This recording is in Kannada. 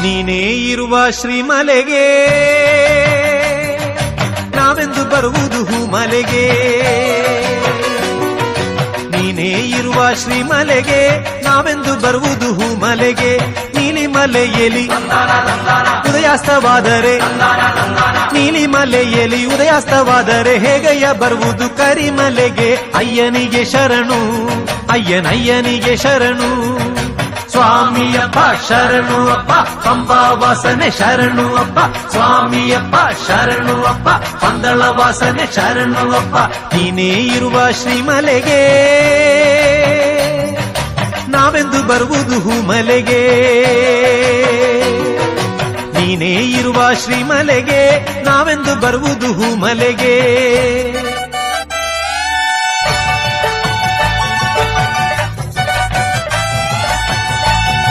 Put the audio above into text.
ನೀನೇ ಇರುವ ಶ್ರೀಮಲೆಗೆ ನಾವೆಂದು ಬರುವುದು ಹೂಮಲೆಗೆ. ನೀನೇ ಇರುವ ಶ್ರೀಮಲೆಗೆ ನಾವೆಂದು ಬರುವುದು ಹೂಮಲೆಗೆ. ನೀಲಿಮಲೆಯಲ್ಲಿ ಉದಯಾಸ್ತವಾದರೆ ನೀಲಿಮಲೆಯಲ್ಲಿ ಉದಯಾಸ್ತವಾದರೆ ಹೇಗಯ್ಯ ಬರುವುದು ಕರಿಮಲೆಗೆ. ಅಯ್ಯನಿಗೆ ಶರಣು ಅಯ್ಯನಯ್ಯನಿಗೆ ಶರಣು. ಸ್ವಾಮಿಯಪ್ಪ ಶರಣು ಅಪ್ಪ ಪಂಬಾ ವಾಸನೆ ಶರಣು ಅಪ್ಪ. ಸ್ವಾಮಿಯಪ್ಪ ಶರಣು ಅಪ್ಪ ಪಂದಳ ವಾಸನೆ ಶರಣು ಅಪ್ಪ. ನೀನೇ ಇರುವ ಶ್ರೀಮಲೆಗೆ ನಾವೆಂದು ಬರುವುದು ಹೂಮಲೆಗೆ. ನೀನೇ ಇರುವ ಶ್ರೀಮಲೆಗೆ ನಾವೆಂದು ಬರುವುದು ಹೂಮಲೆಗೆ.